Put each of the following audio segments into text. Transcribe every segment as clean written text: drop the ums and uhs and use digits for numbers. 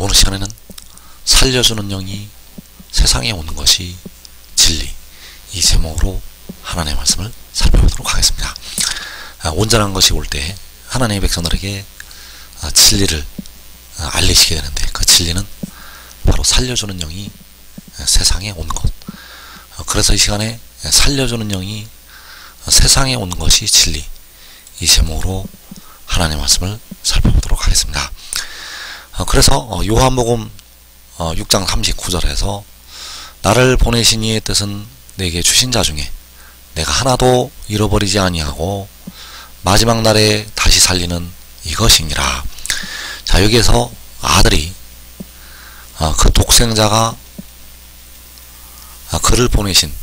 오늘 시간에는 살려주는 영이 세상에 오는 것이 진리, 이 제목으로 하나님의 말씀을 살펴보도록 하겠습니다. 온전한 것이 올 때 하나님의 백성들에게 진리를 알리시게 되는데, 그 진리는 바로 살려주는 영이 세상에 오는 것. 그래서 이 시간에 살려주는 영이 세상에 오는 것이 진리, 이 제목으로 하나님의 말씀을 살펴보도록 하겠습니다. 그래서 요한복음 6장 39절에서 나를 보내신 이의 뜻은 내게 주신 자 중에 내가 하나도 잃어버리지 아니하고 마지막 날에 다시 살리는 이것이니라. 자, 여기에서 아들이 그 독생자가 그를 보내신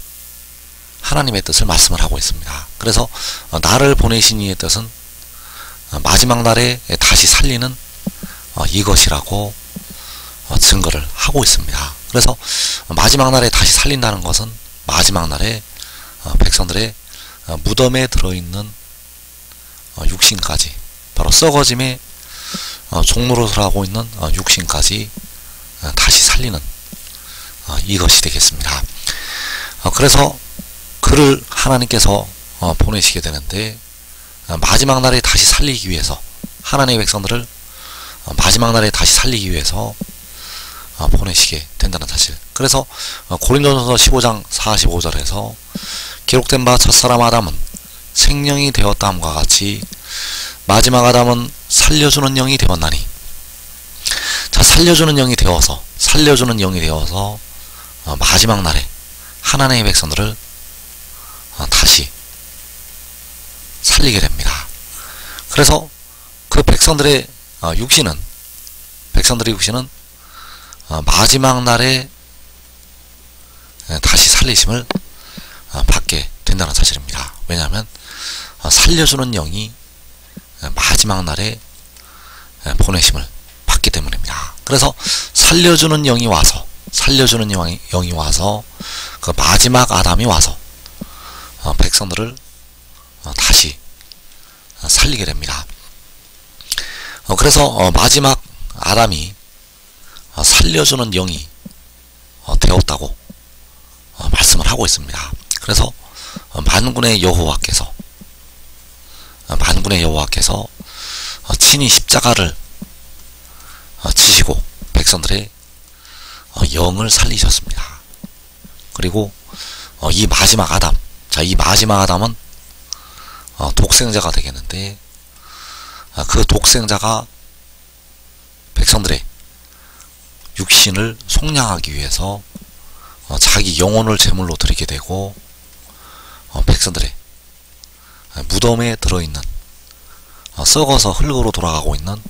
하나님의 뜻을 말씀을 하고 있습니다. 그래서 나를 보내신 이의 뜻은 마지막 날에 다시 살리는 이것이라고 증거를 하고 있습니다. 그래서 마지막 날에 다시 살린다는 것은 마지막 날에 백성들의 무덤에 들어있는 육신까지, 바로 썩어짐의 종로를 하고 있는 육신까지 다시 살리는 이것이 되겠습니다. 그래서 그를 하나님께서 보내시게 되는데, 마지막 날에 다시 살리기 위해서, 하나님의 백성들을 마지막 날에 다시 살리기 위해서 보내시게 된다는 사실. 그래서 고린도전서 15장 45절에서 기록된 바 첫사람 아담은 생명이 되었다함과 같이 마지막 아담은 살려주는 영이 되었나니. 자, 살려주는 영이 되어서 마지막 날에 하나님의 백성들을 다시 살리게 됩니다. 그래서 그 백성들의 육신은 마지막 날에 다시 살리심을 받게 된다는 사실입니다. 왜냐하면 살려주는 영이 마지막 날에 보내심을 받기 때문입니다. 그래서 살려주는 영이 와서 그 마지막 아담이 와서 백성들을 다시 살리게 됩니다. 그래서 마지막 아담이 살려주는 영이 되었다고 말씀을 하고 있습니다. 그래서 만군의 여호와께서 친히 십자가를 지시고 백성들의 영을 살리셨습니다. 그리고 이 마지막 아담, 이 마지막 아담은 독생자가 되겠는데, 그 독생자가 백성들의 육신을 속량하기 위해서 자기 영혼을 제물로 드리게 되고, 백성들의 무덤에 들어있는 썩어서 흙으로 돌아가고 있는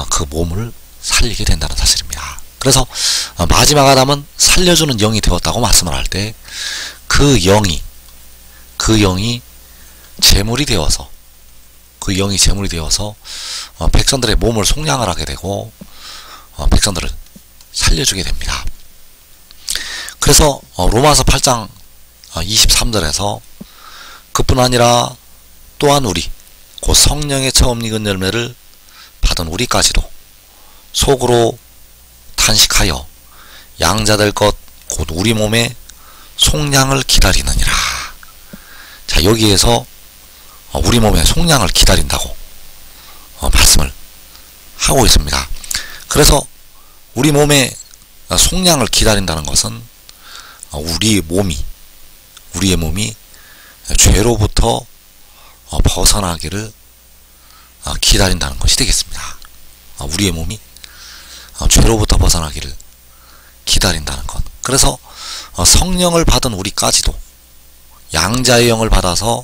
그 몸을 살리게 된다는 사실입니다. 그래서 마지막 아담은 살려주는 영이 되었다고 말씀을 할 때, 그 영이 제물이 되어서 백성들의 몸을 속량을 하게 되고 백성들을 살려주게 됩니다. 그래서 로마서 8장 23절에서 그뿐 아니라 또한 우리 곧 성령의 처음 익은 열매를 받은 우리까지도 속으로 탄식하여 양자될 것 곧 우리 몸의 속량을 기다리느니라. 자, 여기에서 우리 몸의 속량을 기다린다고 말씀을 하고 있습니다. 그래서 우리 몸의 속량을 기다린다는 것은 우리의 몸이 죄로부터 벗어나기를 기다린다는 것이 되겠습니다. 우리의 몸이 죄로부터 벗어나기를 기다린다는 것. 그래서 성령을 받은 우리까지도, 양자의 영을 받아서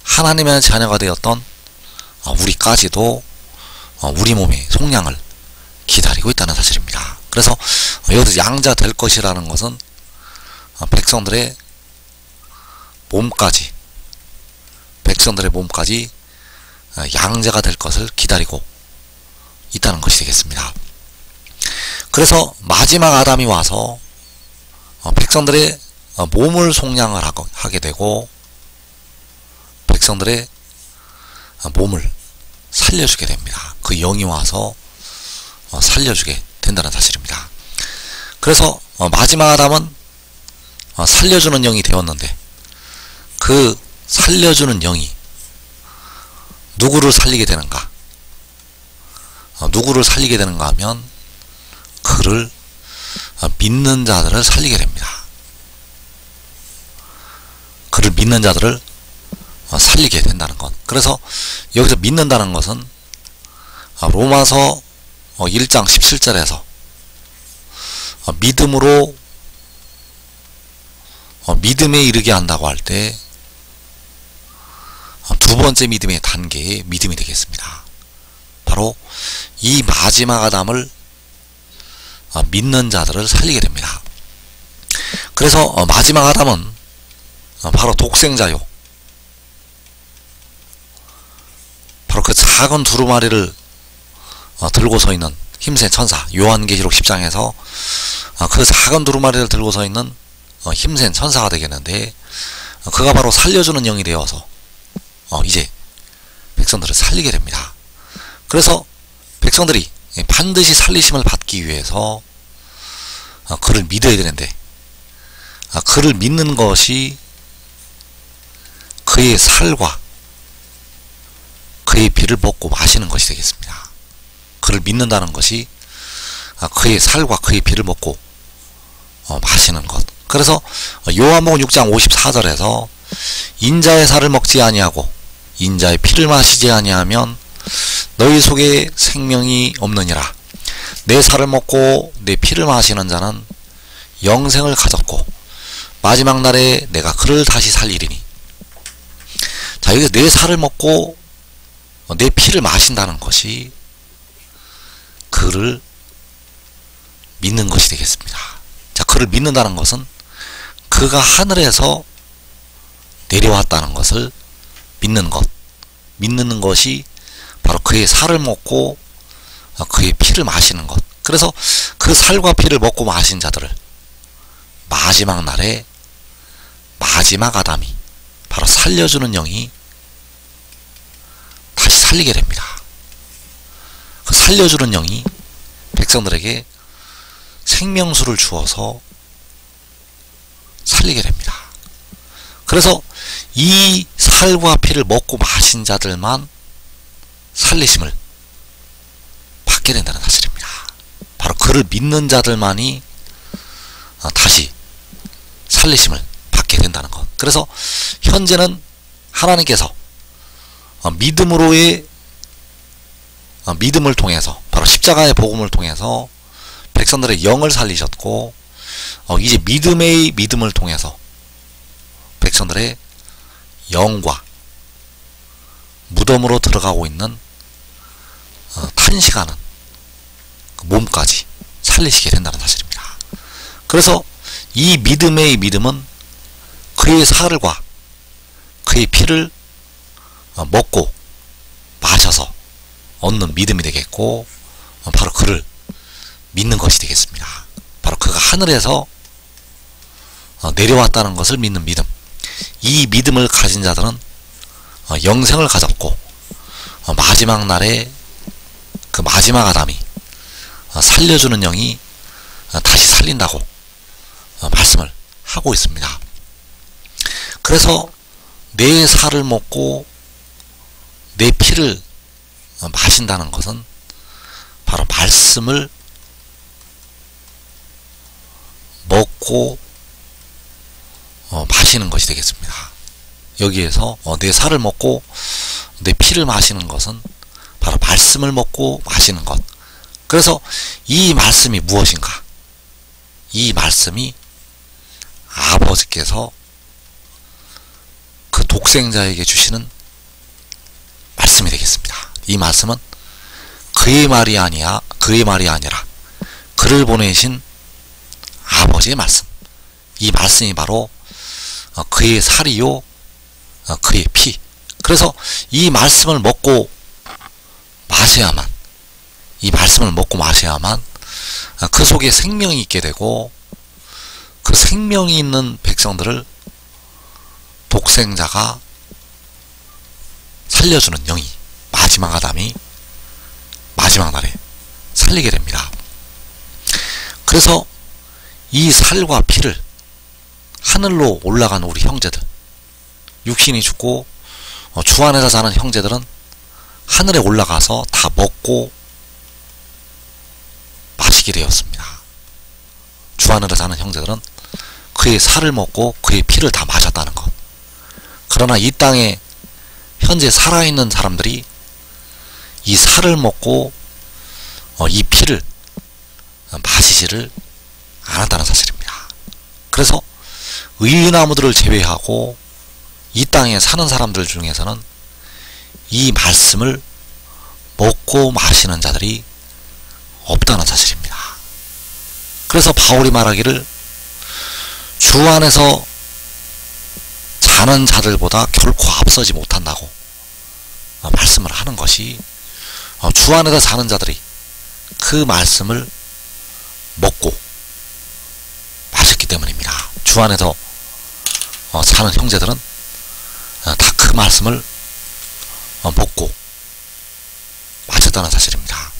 하나님의 자녀가 되었던 우리까지도 우리 몸의 속량을 기다리고 있다는 사실입니다. 그래서 여기서 양자 될 것이라는 것은 백성들의 몸까지 양자가 될 것을 기다리고 있다는 것이 되겠습니다. 그래서 마지막 아담이 와서 백성들의 몸을 속량을 하게 되고 백성들의 몸을 살려주게 됩니다. 그 영이 와서 살려주게 된다는 사실입니다. 그래서 마지막 아담은 살려주는 영이 되었는데, 그 살려주는 영이 누구를 살리게 되는가? 누구를 살리게 되는가 하면 그를 믿는 자들을 살리게 됩니다. 그를 믿는 자들을 살리게 된다는 것. 그래서 여기서 믿는다는 것은 로마서 1장 17절에서 믿음으로 믿음에 이르게 한다고 할 때 두 번째 믿음의 단계의 믿음이 되겠습니다. 바로 이 마지막 아담을 믿는 자들을 살리게 됩니다. 그래서 마지막 아담은 바로 독생자요, 바로 그 작은 두루마리를 들고 서 있는 힘센 천사, 요한계시록 10장에서 그 작은 두루마리를 들고 서 있는 힘센 천사가 되겠는데, 그가 바로 살려주는 영이 되어서 이제 백성들을 살리게 됩니다. 그래서 백성들이 반드시 살리심을 받기 위해서 그를 믿어야 되는데, 그를 믿는 것이 그의 살과 그의 피를 먹고 마시는 것이 되겠습니다. 그를 믿는다는 것이 그의 살과 그의 피를 먹고 마시는 것. 그래서 요한복음 6장 54절에서 인자의 살을 먹지 아니하고 인자의 피를 마시지 아니하면 너희 속에 생명이 없느니라. 내 살을 먹고 내 피를 마시는 자는 영생을 가졌고 마지막 날에 내가 그를 다시 살리리니. 자, 여기서 내 살을 먹고 내 피를 마신다는 것이 그를 믿는 것이 되겠습니다. 자, 그를 믿는다는 것은 그가 하늘에서 내려왔다는 것을 믿는 것, 믿는 것이 바로 그의 살을 먹고 그의 피를 마시는 것. 그래서 그 살과 피를 먹고 마신 자들을 마지막 날에 마지막 아담이 바로 살려주는 영이 다시 살리게 됩니다. 그 살려주는 영이 백성들에게 생명수를 주어서 살리게 됩니다. 그래서 이 살과 피를 먹고 마신 자들만 살리심을 받게 된다는 사실입니다. 바로 그를 믿는 자들만이 다시 살리심을 받게 된다는 것. 그래서 현재는 하나님께서 믿음으로의 믿음을 통해서, 바로 십자가의 복음을 통해서 백성들의 영을 살리셨고, 이제 믿음의 믿음을 통해서 백성들의 영과 무덤으로 들어가고 있는 탄식하는 그 몸까지 살리시게 된다는 사실입니다. 그래서 이 믿음의 믿음은 그의 살과 그의 피를 먹고 마셔서 얻는 믿음이 되겠고, 바로 그를 믿는 것이 되겠습니다. 바로 그가 하늘에서 내려왔다는 것을 믿는 믿음. 이 믿음을 가진 자들은 영생을 가졌고, 마지막 날에 그 마지막 아담이 살려주는 영이 다시 살린다고 말씀을 하고 있습니다. 그래서 내 살을 먹고 내 피를 마신다는 것은 바로 말씀을 먹고 마시는 것이 되겠습니다. 여기에서 내 살을 먹고 내 피를 마시는 것은 바로 말씀을 먹고 마시는 것. 그래서 이 말씀이 무엇인가? 이 말씀이 아버지께서 그 독생자에게 주시는 말씀이 되겠습니다. 이 말씀은 그의 말이 아니라 그를 보내신 아버지의 말씀. 이 말씀이 바로 그의 살이요 그의 피. 그래서 이 말씀을 먹고 마셔야만, 이 말씀을 먹고 마셔야만 그 속에 생명이 있게 되고, 그 생명이 있는 백성들을 독생자가 살려주는 영이 마지막 아담이 마지막 날에 살리게 됩니다. 그래서 이 살과 피를 하늘로 올라간 우리 형제들, 육신이 죽고 주 안에서 사는 형제들은 하늘에 올라가서 다 먹고 마시게 되었습니다. 주 안에서 사는 형제들은 그의 살을 먹고 그의 피를 다 마셨다는 것. 그러나 이 땅에 현재 살아있는 사람들이 이 살을 먹고 이 피를 마시지를 않았다는 사실입니다. 그래서 의인나무들을 제외하고 이 땅에 사는 사람들 중에서는 이 말씀을 먹고 마시는 자들이 없다는 사실입니다. 그래서 바울이 말하기를 주 안에서 사는 자들보다 결코 앞서지 못한다고 말씀을 하는 것이 주 안에서 사는 자들이 그 말씀을 먹고 마셨기 때문입니다. 주 안에서 사는 형제들은 다 그 말씀을 먹고 마셨다는 사실입니다.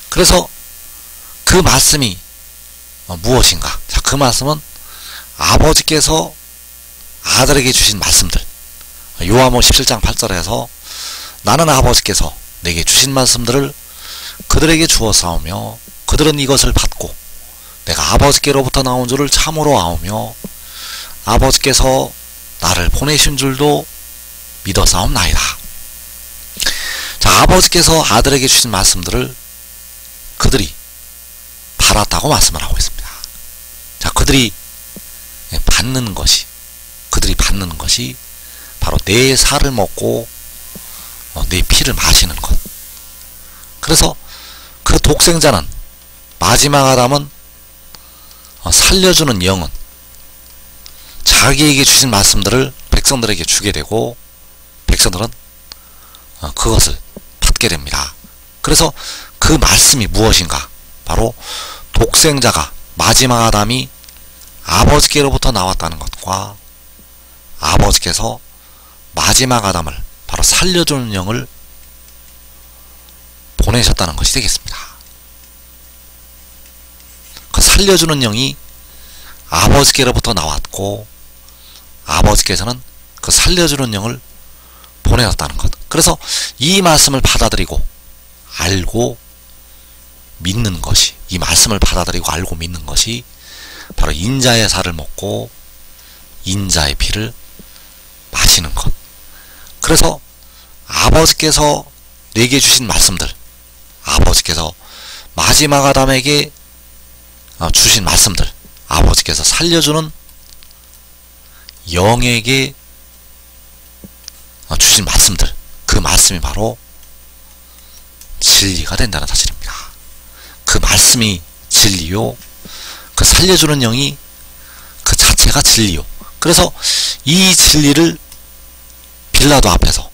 그래서 그 말씀이 무엇인가? 자, 그 말씀은 아버지께서 아들에게 주신 말씀들. 요한복음 17장 8절에서 나는 아버지께서 내게 주신 말씀들을 그들에게 주었사오며 그들은 이것을 받고 내가 아버지께로부터 나온 줄을 참으로 아오며 아버지께서 나를 보내신 줄도 믿어사옵나이다. 자, 아버지께서 아들에게 주신 말씀들을 그들이 받았다고 말씀을 하고 있습니다. 자, 그들이 받는 것이 바로 내 살을 먹고 내 피를 마시는 것. 그래서 그 독생자는, 마지막 아담은 살려주는 영은 자기에게 주신 말씀들을 백성들에게 주게 되고 백성들은 그것을 받게 됩니다. 그래서 그 말씀이 무엇인가? 바로 독생자가, 마지막 아담이 아버지께로부터 나왔다는 것과 아버지께서 마지막 아담을, 바로 살려주는 영을 보내셨다는 것이 되겠습니다. 그 살려주는 영이 아버지께로부터 나왔고 아버지께서는 그 살려주는 영을 보내셨다는 것. 그래서 이 말씀을 받아들이고 알고 믿는 것이, 이 말씀을 받아들이고 알고 믿는 것이 바로 인자의 살을 먹고 인자의 피를 마시는 것. 그래서 아버지께서 내게 주신 말씀들, 아버지께서 마지막 아담에게 주신 말씀들, 아버지께서 살려주는 영에게 주신 말씀들, 그 말씀이 바로 진리가 된다는 사실입니다. 그 말씀이 진리요, 그 살려주는 영이 그 자체가 진리요. 그래서 이 진리를 빌라도 앞에서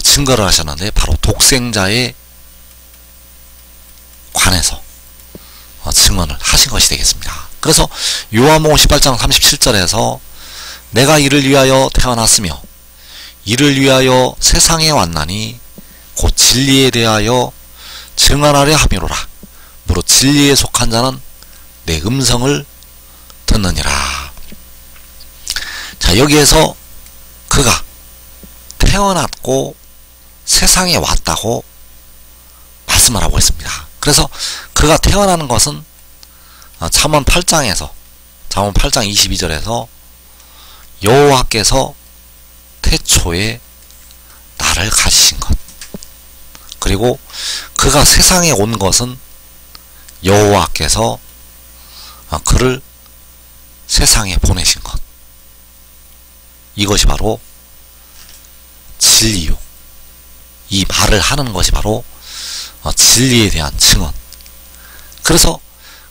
증거를 하셨는데 바로 독생자에 관해서 증언을 하신 것이 되겠습니다. 그래서 요한복음 18장 37절에서 내가 이를 위하여 태어났으며 이를 위하여 세상에 왔나니 곧 진리에 대하여 증언하려 함이로라. 무릇 진리에 속한 자는 내 음성을 듣느니라. 자, 여기에서 그가 태어났고 세상에 왔다고 말씀을 하고 있습니다. 그래서 그가 태어나는 것은 잠언 8장 22절에서 여호와께서 태초에 나를 가지신 것, 그리고 그가 세상에 온 것은 여호와께서 그를 세상에 보내신 것, 이것이 바로 진리요, 이 말을 하는 것이 바로 진리에 대한 증언. 그래서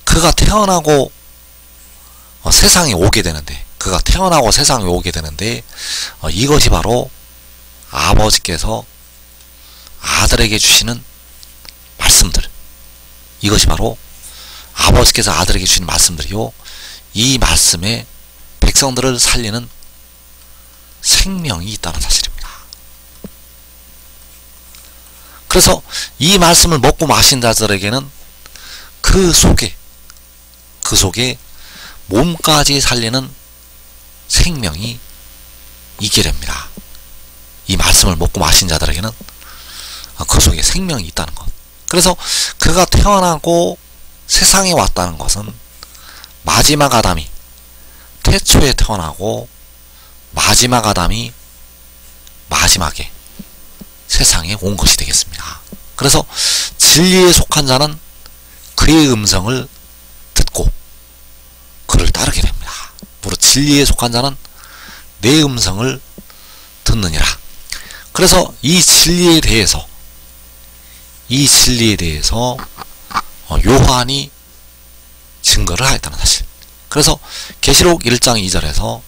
그가 태어나고 세상에 오게 되는데, 이것이 바로 아버지께서 아들에게 주시는 말씀들, 이것이 바로 아버지께서 아들에게 주신 말씀들이요, 이 말씀에 백성들을 살리는 생명이 있다는 사실입니다. 그래서 이 말씀을 먹고 마신 자들에게는 그 속에 몸까지 살리는 생명이 있게 됩니다. 이 말씀을 먹고 마신 자들에게는 그 속에 생명이 있다는 것. 그래서 그가 태어나고 세상에 왔다는 것은 마지막 아담이 태초에 태어나고 마지막 아담이 마지막에 세상에 온 것이 되겠습니다. 그래서 진리에 속한 자는 그의 음성을 듣고 그를 따르게 됩니다. 무릇 진리에 속한 자는 내 음성을 듣느니라. 그래서 이 진리에 대해서 요한이 증거를 하였다는 사실. 그래서 계시록 1장 2절에서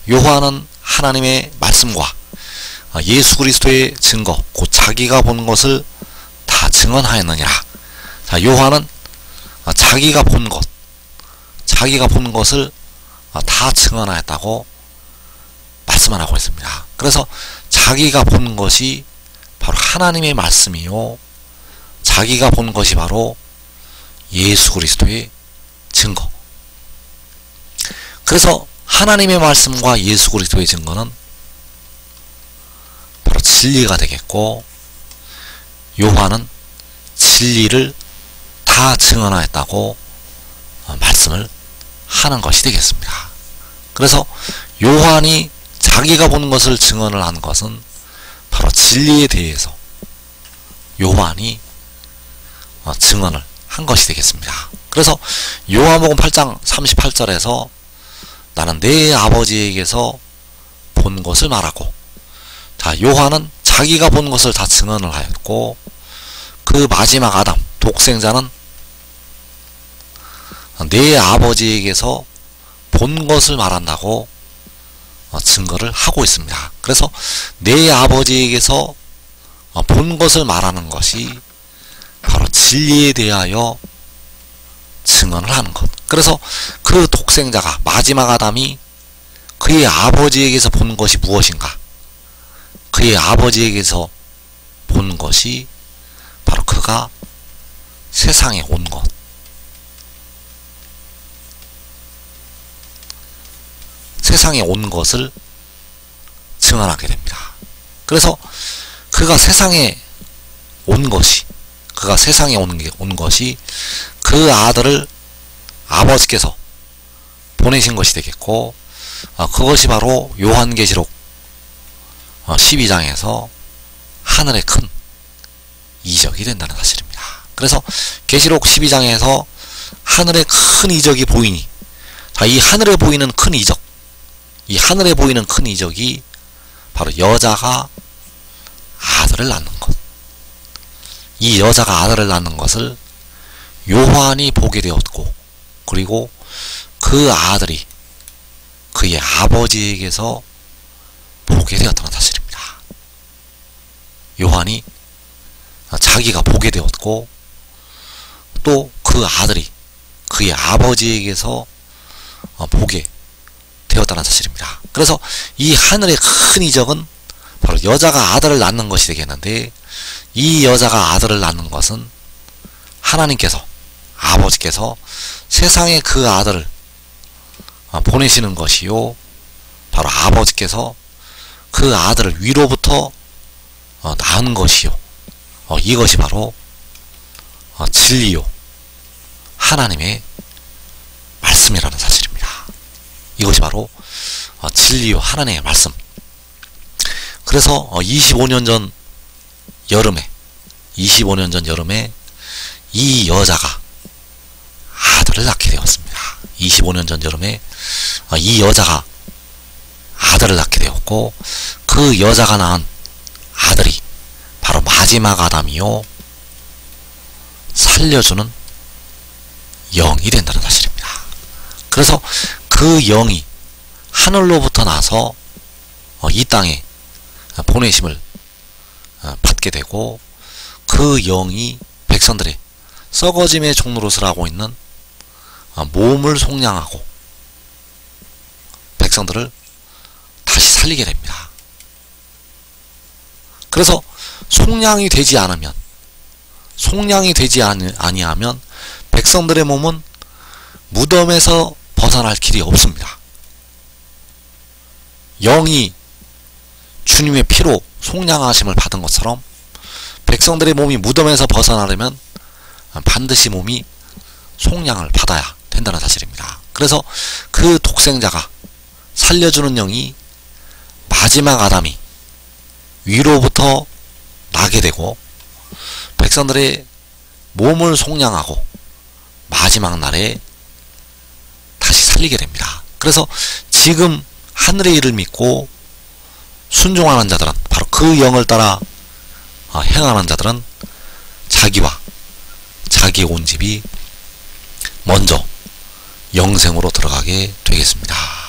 요한은 하나님의 말씀과 예수 그리스도의 증거, 곧 자기가 본 것을 다 증언하였느니라. 자, 요한은 자기가 본 것을 다 증언하였다고 말씀을 하고 있습니다. 그래서 자기가 본 것이 바로 하나님의 말씀이요, 자기가 본 것이 바로 예수 그리스도의 증거. 그래서 하나님의 말씀과 예수 그리스도의 증거는 바로 진리가 되겠고, 요한은 진리를 다 증언하였다고 말씀을 하는 것이 되겠습니다. 그래서 요한이 자기가 본 것을 증언을 한 것은 바로 진리에 대해서 요한이 증언을 한 것이 되겠습니다. 그래서 요한복음 8장 38절에서 나는 내 아버지에게서 본 것을 말하고, 자, 요한은 자기가 본 것을 다 증언을 하였고, 그 마지막 아담 독생자는 내 아버지에게서 본 것을 말한다고 증거를 하고 있습니다. 그래서 내 아버지에게서 본 것을 말하는 것이 바로 진리에 대하여 증언을 하는 것. 그래서 그 독생자가, 마지막 아담이 그의 아버지에게서 본 것이 무엇인가? 그의 아버지에게서 본 것이 바로 그가 세상에 온 것, 세상에 온 것을 증언하게 됩니다. 그래서 그가 세상에 온 것이 그 아들을 아버지께서 보내신 것이 되겠고, 그것이 바로 요한계시록 12장에서 하늘의 큰 이적이 된다는 사실입니다. 그래서 계시록 12장에서 하늘의 큰 이적이 보이니, 자, 이 하늘에 보이는 큰 이적, 이 하늘에 보이는 큰 이적이 바로 여자가 아들을 낳는 것. 이 여자가 아들을 낳는 것을 요한이 보게 되었고, 그리고 그 아들이 그의 아버지에게서 보게 되었다는 사실입니다. 요한이 자기가 보게 되었고, 또 그 아들이 그의 아버지에게서 보게 되었다는 사실입니다. 그래서 이 하늘의 큰 이적은 바로 여자가 아들을 낳는 것이 되겠는데, 이 여자가 아들을 낳는 것은 하나님께서, 아버지께서 세상에 그 아들을 보내시는 것이요, 바로 아버지께서 그 아들을 위로부터 낳은 것이요, 이것이 바로 진리요, 하나님의 말씀이라는 사실입니다. 이것이 바로 진리요, 하나님의 말씀. 그래서 25년 전 여름에 이 여자가 아들을 낳게 되었습니다. 25년 전 여름에 이 여자가 아들을 낳게 되었고, 그 여자가 낳은 아들이 바로 마지막 아담이요, 살려주는 영이 된다는 사실입니다. 그래서 그 영이 하늘로부터 나서 이 땅에 보내심을 받게 되고, 그 영이 백성들의 썩어짐의 종노릇을 하고 있는 몸을 속량하고 백성들을 다시 살리게 됩니다. 그래서 그래서 속량이 되지 아니하면 백성들의 몸은 무덤에서 벗어날 길이 없습니다. 영이 주님의 피로 속량하심을 받은 것처럼 백성들의 몸이 무덤에서 벗어나려면 반드시 몸이 속량을 받아야 된다는 사실입니다. 그래서 그 독생자가 살려주는 영이 마지막 아담이 위로부터 나게 되고 백성들의 몸을 속량하고 마지막 날에 다시 살리게 됩니다. 그래서 지금 하늘의 일을 믿고 순종하는 자들은, 바로 그 영을 따라 행하는 자들은 자기와 자기의 온 집이 먼저 영생으로 들어가게 되겠습니다.